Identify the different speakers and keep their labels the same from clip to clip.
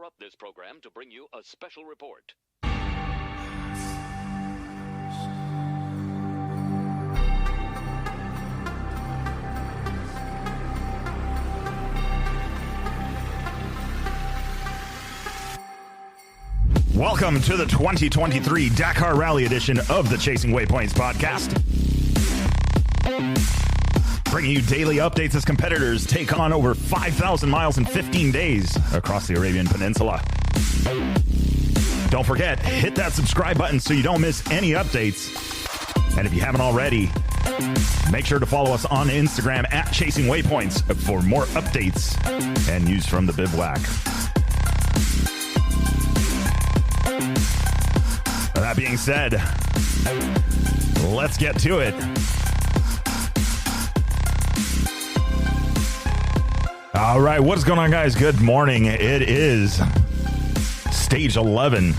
Speaker 1: interrupt this program to bring you a special report.
Speaker 2: Welcome to the 2023 Dakar Rally edition of the Chasing Waypoints podcast. Bringing you daily updates as competitors take on over 5,000 miles in 15 days across the Arabian Peninsula. Don't forget, hit that subscribe button so you don't miss any updates. And if you haven't already, make sure to follow us on Instagram at Chasing Waypoints for more updates and news from the bivouac. That being said, let's get to it. All right, what's going on, guys? Good morning. It is Stage 11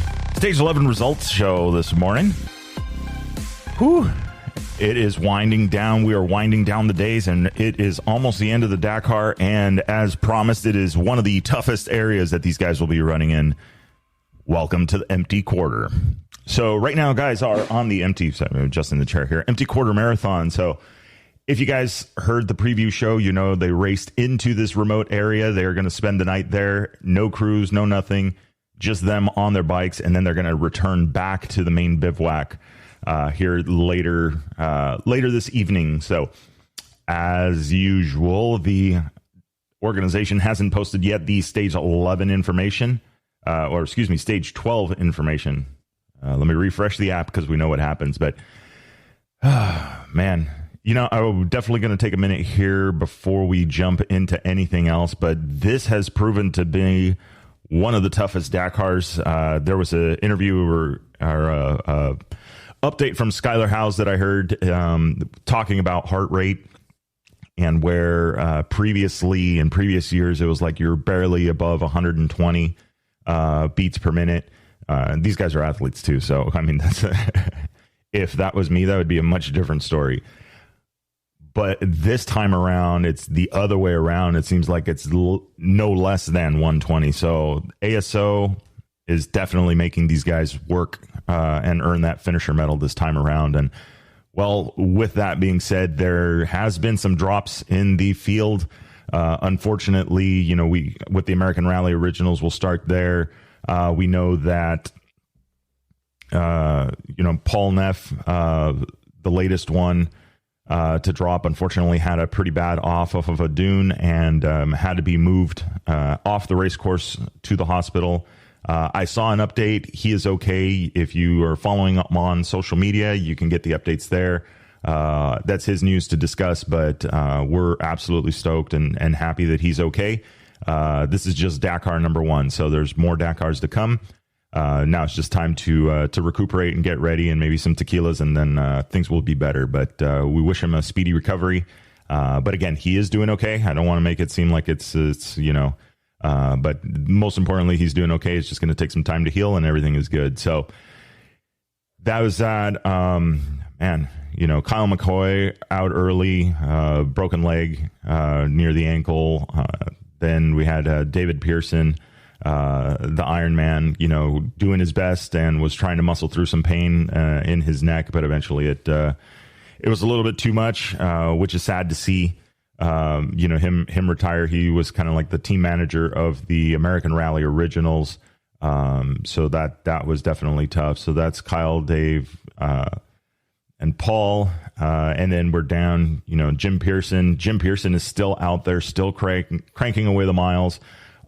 Speaker 2: results show this morning. Whew. It is winding down. We are winding down the days, and it is almost the end of the Dakar. And as promised, it is one of the toughest areas that these guys will be running in. Welcome to the empty quarter. So right now, guys are on the empty, so I'm adjusting the chair here, empty quarter marathon. So if you guys heard the preview show, you know they raced into this remote area. They're going to spend the night there. No crews, no nothing, just them on their bikes. And then they're going to return back to the main bivouac here later this evening. So as usual, the organization hasn't posted yet the stage 11 information. Stage 12 information. Let me refresh the app because we know what happens. But, man, I'm definitely going to take a minute here before we jump into anything else. But this has proven to be one of the toughest Dakars. There was an interview or update from Skylar Howes that I heard talking about heart rate. And where previously in previous years, it was like you're barely above 120 beats per minute. These guys are athletes too, so I mean, that's if that was me, that would be a much different story. But this time around, it's the other way around. It seems like it's no less than 120. So ASO is definitely making these guys work and earn that finisher medal this time around. And well, with that being said, there has been some drops in the field. Unfortunately, we with the American Rally Originals, we'll start there. We know that, Paul Neff, the latest one to drop, unfortunately had a pretty bad off of a dune and had to be moved off the race course to the hospital. I saw an update. He is okay. If you are following up on social media, you can get the updates there. That's his news to discuss, but we're absolutely stoked and happy that he's okay. This is just Dakar number one, so there's more Dakars to come. Now it's just time to recuperate and get ready, and maybe some tequilas, and then things will be better. But we wish him a speedy recovery. But again, he is doing okay. I don't want to make it seem like it's but most importantly, he's doing okay. It's just going to take some time to heal, and everything is good. So that was that. Man, Kyle McCoy out early, broken leg near the ankle. Then we had David Pearson, the Iron Man, doing his best and was trying to muscle through some pain in his neck, but eventually it was a little bit too much, which is sad to see. Him retire. He was kind of like the team manager of the American Rally Originals, so that was definitely tough. So that's Kyle, Dave, and Paul, and then we're down, Jim Pearson. Jim Pearson is still out there, still cranking away the miles.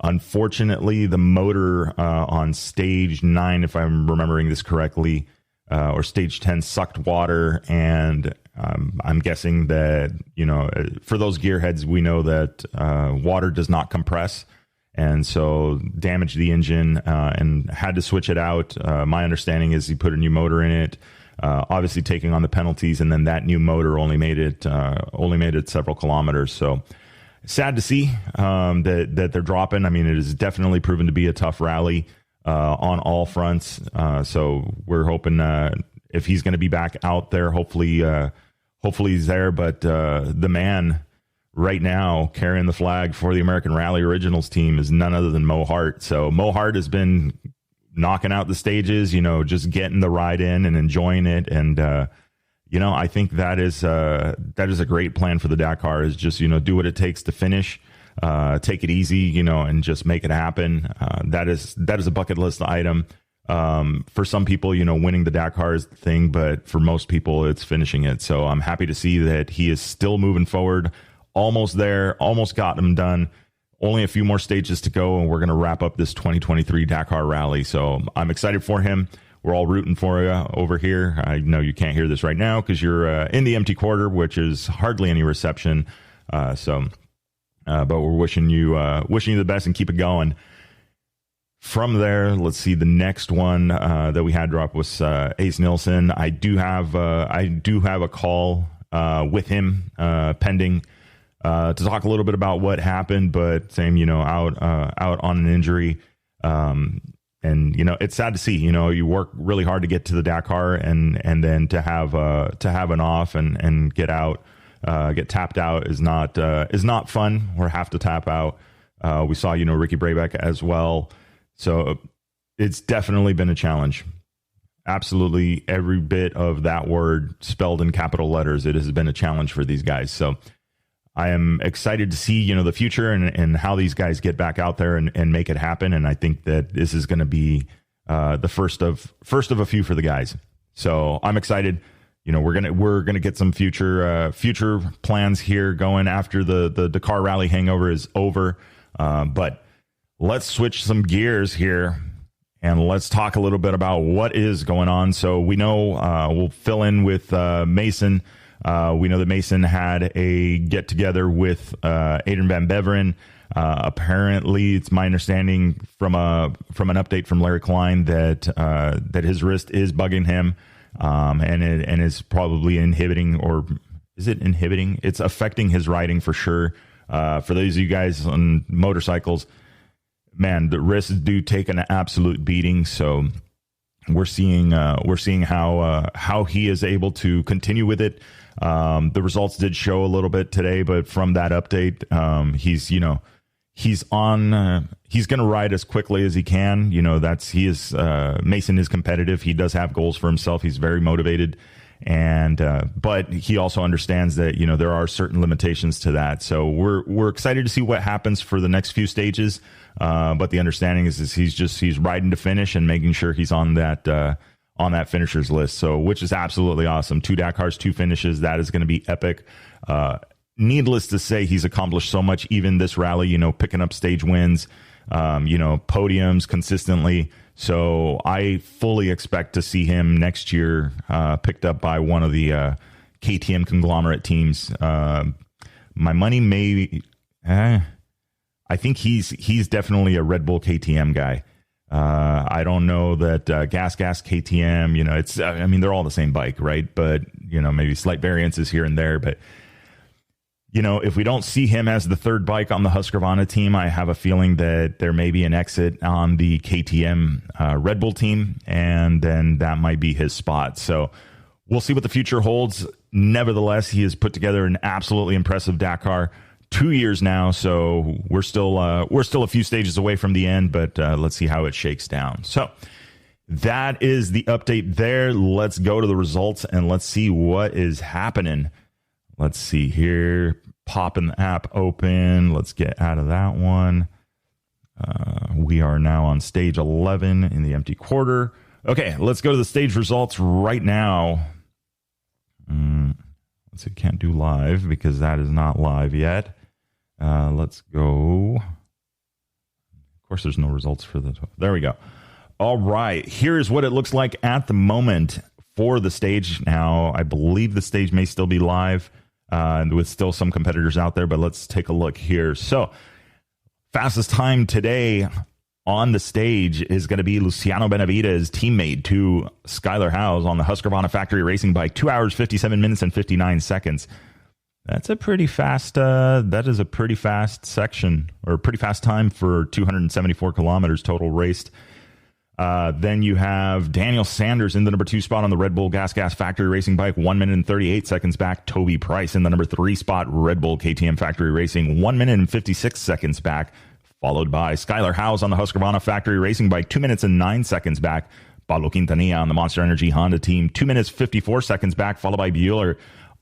Speaker 2: Unfortunately, the motor on stage 9, if I'm remembering this correctly, or stage 10, sucked water, and I'm guessing that, for those gearheads, we know that water does not compress, and so damaged the engine and had to switch it out. My understanding is he put a new motor in it. Obviously taking on the penalties, and then that new motor only made it several kilometers. So sad to see that they're dropping. I mean, it has definitely proven to be a tough rally on all fronts. So we're hoping if he's going to be back out there, hopefully he's there. But the man right now carrying the flag for the American Rally Originals team is none other than Mo Hart. So Mo Hart has been knocking out the stages, just getting the ride in and enjoying it. And, I think that is a great plan for the Dakar, is just, do what it takes to finish, take it easy, and just make it happen. That is a bucket list item. For some people, winning the Dakar is the thing, but for most people, it's finishing it. So I'm happy to see that he is still moving forward, almost there, almost got him done. Only a few more stages to go, and we're going to wrap up this 2023 Dakar Rally. So I'm excited for him. We're all rooting for you over here. I know you can't hear this right now because you're in the empty quarter, which is hardly any reception. But we're wishing you the best and keep it going. From there, let's see. The next one that we had drop was Ace Nilsson. I do have a call with him pending. To talk a little bit about what happened, but same, out on an injury. And, it's sad to see, you work really hard to get to the Dakar and then to have an off and get out, get tapped out is not fun, or have to tap out. We saw, Ricky Brabeck as well. So it's definitely been a challenge. Absolutely every bit of that word spelled in capital letters. It has been a challenge for these guys. So I am excited to see, the future and how these guys get back out there and make it happen. And I think that this is going to be the first of a few for the guys. So I'm excited. We're gonna get some future plans here going after the Dakar Rally hangover is over. But let's switch some gears here and let's talk a little bit about what is going on. So we know we'll fill in with Mason. We know that Mason had a get together with Adrian Van Beveren. Apparently, it's my understanding from an update from Larry Klein that his wrist is bugging him, and is probably inhibiting, or is it inhibiting? It's affecting his riding for sure. For those of you guys on motorcycles, man, the wrists do take an absolute beating. So we're seeing how he is able to continue with it. The results did show a little bit today, but from that update, he's going to ride as quickly as he can. Mason is competitive. He does have goals for himself. He's very motivated. And, but he also understands that, there are certain limitations to that. So we're excited to see what happens for the next few stages. But the understanding is he's riding to finish and making sure he's on that finishers list. So, which is absolutely awesome. 2 Dakars, 2 finishes. That is going to be epic. Needless to say, he's accomplished so much, even this rally, picking up stage wins, podiums consistently. So I fully expect to see him next year picked up by one of the KTM conglomerate teams. My money may, I think he's definitely a Red Bull KTM guy. I don't know that Gas KTM, they're all the same bike, right? But, maybe slight variances here and there. But, if we don't see him as the third bike on the Husqvarna team, I have a feeling that there may be an exit on the KTM Red Bull team, and then that might be his spot. So we'll see what the future holds. Nevertheless, he has put together an absolutely impressive Dakar. 2 years now, so we're still a few stages away from the end, but let's see how it shakes down. So that is the update there. Let's go to the results and let's see what is happening. Let's see here. Popping the app open. Let's get out of that one. We are now on stage 11 in the empty quarter. Okay, let's go to the stage results right now. Let's see, can't do live because that is not live yet. Let's go. Of course, there's no results for this. There we go. All right, here's what it looks like at the moment for the stage. Now, I believe the stage may still be live with still some competitors out there, but let's take a look here. So, fastest time today on the stage is going to be Luciano Benavides' teammate to Skylar Howes on the Husqvarna factory racing bike, 2 hours, 57 minutes, and 59 seconds. That's a pretty fast, that is a pretty fast section, or a pretty fast time for 274 kilometers total raced. Then you have Daniel Sanders in the number 2 spot on the Red Bull Gas Factory Racing bike, 1 minute and 38 seconds back. Toby Price in the number 3 spot, Red Bull KTM Factory Racing, 1 minute and 56 seconds back. Followed by Skylar Howes on the Husqvarna Factory Racing bike, 2 minutes and 9 seconds back. Pablo Quintanilla on the Monster Energy Honda team, 2 minutes 54 seconds back. Followed by Bueller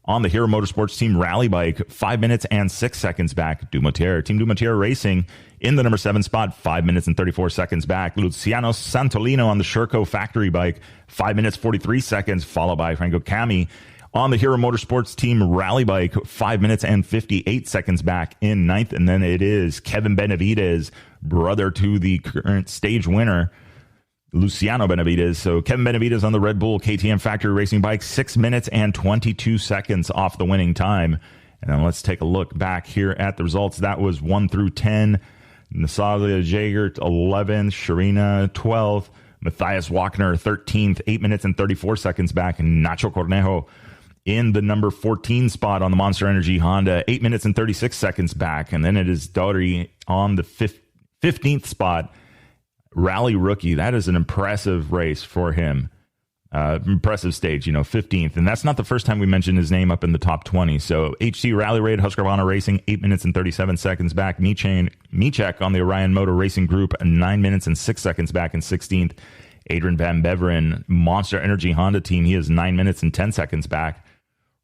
Speaker 2: on the Hero Motorsports Team Rally bike, 5 minutes and 6 seconds back. Team Dumotier Racing in the number 7 spot, 5 minutes and 34 seconds back. Luciano Santolino on the Sherco Factory bike, 5 minutes 43 seconds. Followed by Franco Cami on the Hero Motorsports Team Rally bike, 5 minutes and 58 seconds back in 9th. And then it is Kevin Benavidez, brother to the current stage winner, Luciano Benavidez. So Kevin Benavidez on the Red Bull KTM Factory Racing bike, 6 minutes and 22 seconds off the winning time. And then let's take a look back here at the results. That was 1 through 10. Natalia Jaeger, 11th. Sharina, 12th. Matthias Wagner, 13th. 8 minutes and 34 seconds back. And Nacho Cornejo in the number 14 spot on the Monster Energy Honda, 8 minutes and 36 seconds back. And then it is Dory on the 15th spot. Rally rookie. That is an impressive race for him. Impressive stage, 15th. And that's not the first time we mentioned his name up in the top 20. So HC Rally Raid, Husqvarna Racing, 8 minutes and 37 seconds back. Micek on the Orion Motor Racing Group, 9 minutes and 6 seconds back in 16th. Adrian Van Beveren, Monster Energy Honda team, he is 9 minutes and 10 seconds back.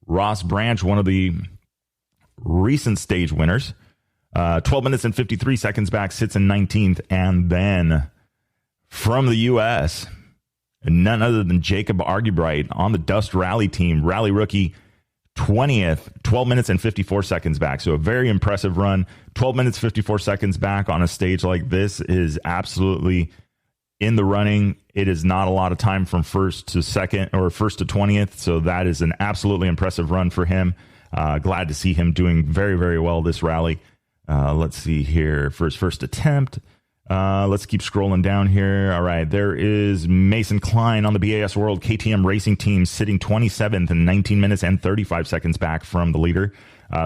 Speaker 2: Ross Branch, one of the recent stage winners, 12 minutes and 53 seconds back, sits in 19th. And then from the U.S., none other than Jacob Argybright on the Dust Rally team, rally rookie, 20th, 12 minutes and 54 seconds back. So a very impressive run. 12 minutes, 54 seconds back on a stage like this is absolutely in the running. It is not a lot of time from first to second or first to 20th. So that is an absolutely impressive run for him. Glad to see him doing very, very well this rally. Let's see here for his first attempt. Let's keep scrolling down here. All right, there is Mason Klein on the BAS World KTM Racing Team sitting 27th and 19 minutes and 35 seconds back from the leader.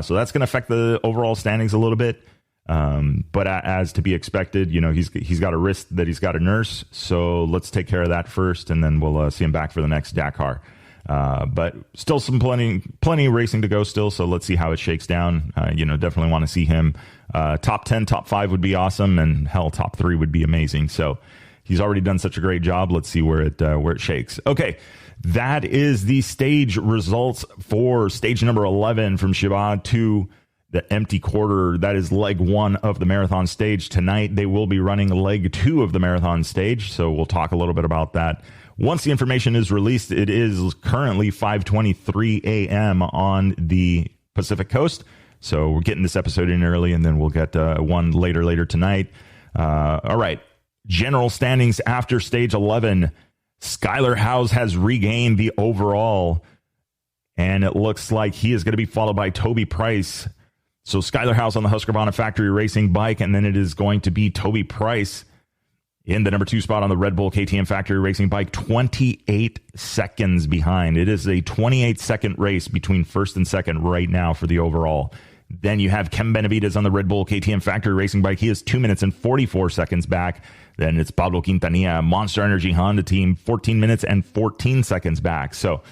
Speaker 2: So that's going to affect the overall standings a little bit. But as to be expected, he's got a wrist that he's got to nurse. So let's take care of that first, and then we'll see him back for the next Dakar. But still some plenty of racing to go still. So let's see how it shakes down. Definitely want to see him. Top 10, top 5 would be awesome, and hell, top 3 would be amazing. So he's already done such a great job. Let's see where it shakes. Okay, that is the stage results for stage number 11 from Chivas to the empty quarter. That is leg 1 of the marathon stage. Tonight they will be running leg 2 of the marathon stage. So we'll talk a little bit about that once the information is released. It is currently 5:23 a.m. on the Pacific Coast. So we're getting this episode in early, and then we'll get one later tonight. All right. General standings after stage 11. Skylar Howes has regained the overall, and it looks like he is going to be followed by Toby Price. So Skylar Howes on the Husqvarna Factory Racing bike, and then it is going to be Toby Price in the number 2 spot on the Red Bull KTM Factory Racing bike, 28 seconds behind. It is a 28-second race between first and second right now for the overall. Then you have Kevin Benavidez on the Red Bull KTM Factory Racing bike. He is 2 minutes and 44 seconds back. Then it's Pablo Quintanilla, Monster Energy Honda team, 14 minutes and 14 seconds back. So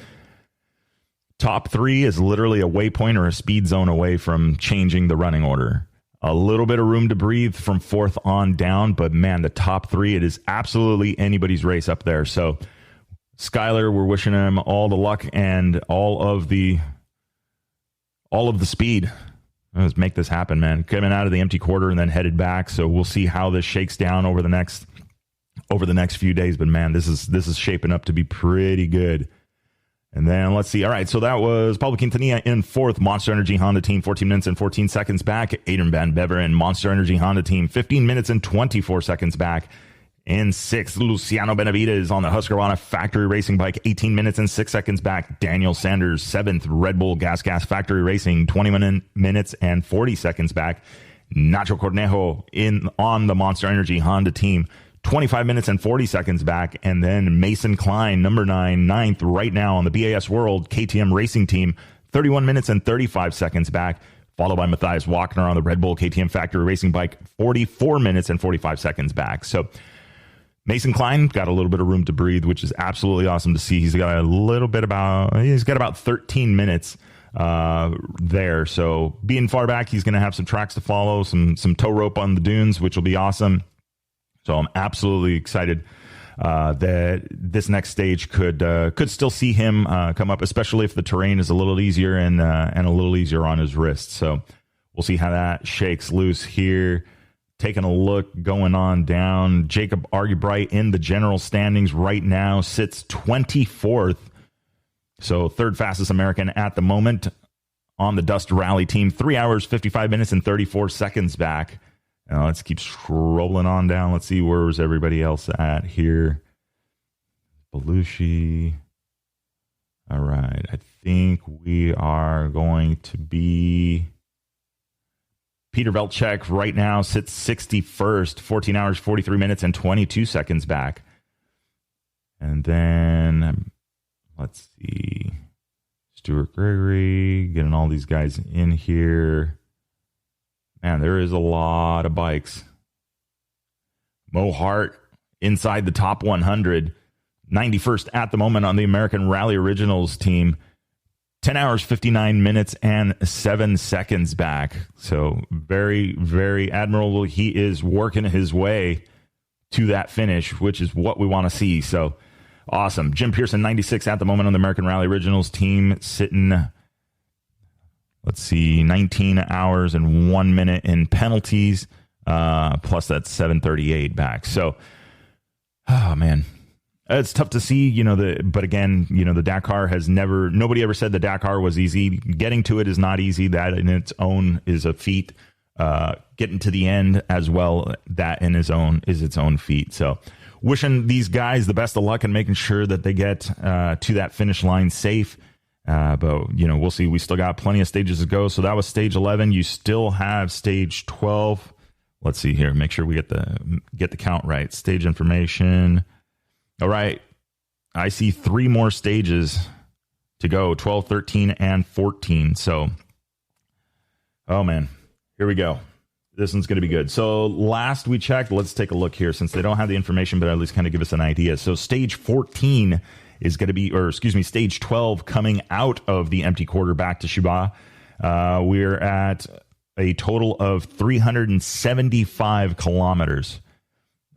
Speaker 2: top 3 is literally a waypoint or a speed zone away from changing the running order. A little bit of room to breathe from 4th on down, but man, the top 3, it is absolutely anybody's race up there. So Skylar, we're wishing him all the luck and all of the speed. Let's make this happen, man. Coming out of the empty quarter and then headed back. So we'll see how this shakes down over the next few days. But man, this is shaping up to be pretty good. And then let's see. All right, so that was Pablo Quintanilla in 4th. Monster Energy Honda team, 14 minutes and 14 seconds back. Adrian Van Beveren, Monster Energy Honda team, 15 minutes and 24 seconds back. In 6th, Luciano Benavidez on the Husqvarna Factory Racing bike, 18 minutes and 6 seconds back. Daniel Sanders, 7th, Red Bull Gas Factory Racing, 20 minutes and 40 seconds back. Nacho Cornejo on the Monster Energy Honda team, 25 minutes and 40 seconds back. And then Mason Klein, number 9, 9th right now on the BAS World KTM Racing team, 31 minutes and 35 seconds back. Followed by Matthias Wagner on the Red Bull KTM Factory Racing bike, 44 minutes and 45 seconds back. So Mason Klein got a little bit of room to breathe, which is absolutely awesome to see. He's got about 13 minutes there. So being far back, he's going to have some tracks to follow, some tow rope on the dunes, which will be awesome. So I'm absolutely excited that this next stage could still see him come up, especially if the terrain is a little easier and a little easier on his wrist. So we'll see how that shakes loose here. Taking a look going on down, Jacob Argybright in the general standings right now sits 24th. So third fastest American at the moment on the Dust Rally team. 3 hours, 55 minutes, and 34 seconds back. Now let's keep scrolling on down. Let's see, where's everybody else at here? Belushi. All right. I think we are going to be... Peter Velchek right now sits 61st, 14 hours, 43 minutes, and 22 seconds back. And then, let's see, Stuart Gregory, getting all these guys in here. Man, there is a lot of bikes. Mo Hart inside the top 100, 91st at the moment on the American Rally Originals team. 10 hours, 59 minutes, and 7 seconds back. So very, very admirable. He is working his way to that finish, which is what we want to see. So awesome. Jim Pearson, 96 at the moment on the American Rally Originals team, sitting, let's see, 19 hours and 1 minute in penalties, plus that's 7:38 back. So, oh, man. It's tough to see, but again, the Dakar nobody ever said the Dakar was easy. Getting to it is not easy. That in its own is a feat. Getting to the end as well, that in its own is its own feat. So wishing these guys the best of luck and making sure that they get to that finish line safe. But, we'll see. We still got plenty of stages to go. So that was stage 11. You still have stage 12. Let's see here. Make sure we get the count right. Stage information. All right, I see 3 more stages to go, 12, 13, and 14. So, oh, man, here we go. This one's going to be good. So last we checked, let's take a look here since they don't have the information, but at least kind of give us an idea. So stage 14 is going to be, stage 12 coming out of the empty quarter back to Shuba. We're at a total of 375 kilometers.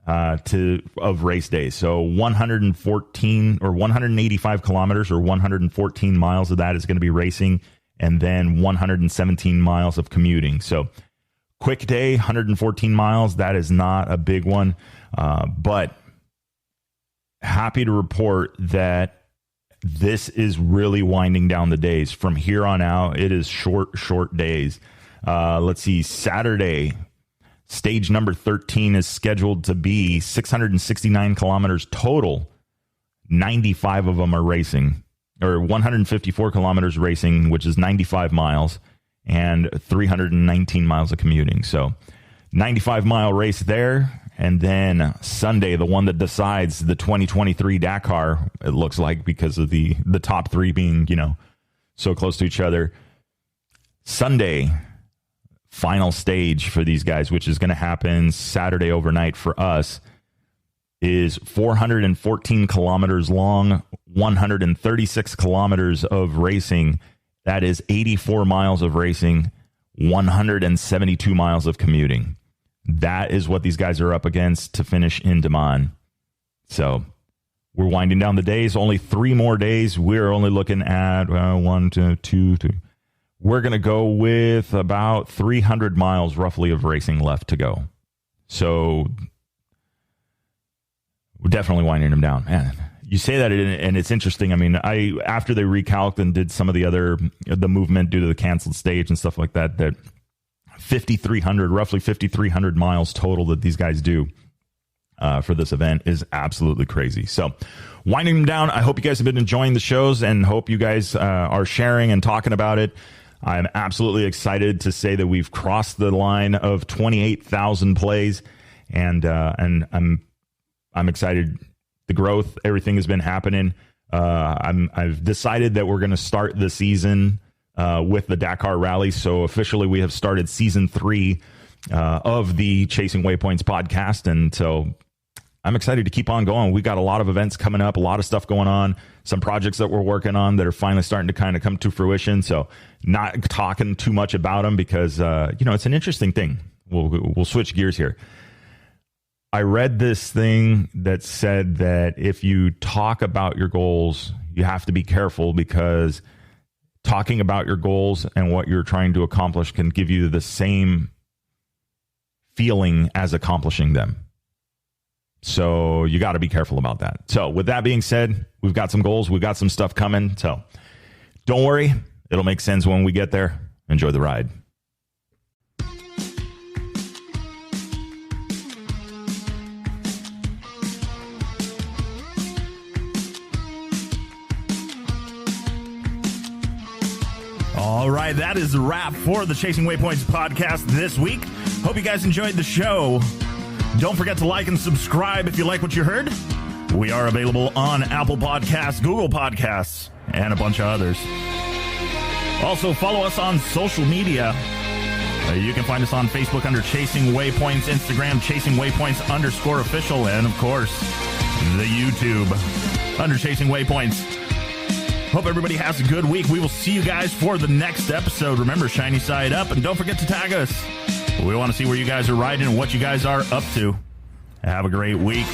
Speaker 2: Of race days. So 114 or 185 kilometers or 114 miles of that is going to be racing, and then 117 miles of commuting. So quick day, 114 miles. That is not a big one, but happy to report that this is really winding down the days. From here on out, it is short days. Let's see, Saturday, stage number 13 is scheduled to be 669 kilometers total. 95 of them are racing, or 154 kilometers racing, which is 95 miles, and 319 miles of commuting. So 95-mile race there. And then Sunday, the one that decides the 2023 Dakar, it looks like, because of the top 3 being, so close to each other. Sunday, final stage for these guys, which is going to happen Saturday overnight for us, is 414 kilometers long, 136 kilometers of racing. That is 84 miles of racing, 172 miles of commuting. That is what these guys are up against to finish in Daman. So we're winding down the days. Only 3 more days. We're only looking at 1, 2, 3. We're going to go with about 300 miles roughly of racing left to go. So we're definitely winding them down. Man, you say that and it's interesting. I mean, after they recalced and did some of the movement due to the canceled stage and stuff like that, that roughly 5,300 miles total that these guys do for this event is absolutely crazy. So winding them down. I hope you guys have been enjoying the shows and hope you guys are sharing and talking about it. I'm absolutely excited to say that we've crossed the line of 28,000 plays, and I'm excited. The growth, everything has been happening. I've decided that we're going to start the season with the Dakar Rally. So officially, we have started season 3 of the Chasing Waypoints podcast, and so I'm excited to keep on going. We got a lot of events coming up, a lot of stuff going on, some projects that we're working on that are finally starting to kind of come to fruition. So not talking too much about them because, it's an interesting thing. We'll switch gears here. I read this thing that said that if you talk about your goals, you have to be careful because talking about your goals and what you're trying to accomplish can give you the same feeling as accomplishing them. So you got to be careful about that. So with that being said, we've got some goals. We've got some stuff coming. So don't worry. It'll make sense when we get there. Enjoy the ride. All right, that is the wrap for the Chasing Waypoints podcast this week. Hope you guys enjoyed the show. Don't forget to like and subscribe if you like what you heard. We are available on Apple Podcasts, Google Podcasts, and a bunch of others. Also, follow us on social media. You can find us on Facebook under Chasing Waypoints, Instagram, Chasing Waypoints _official, and, of course, the YouTube under Chasing Waypoints. Hope everybody has a good week. We will see you guys for the next episode. Remember, shiny side up, and don't forget to tag us. We want to see where you guys are riding and what you guys are up to. Have a great week.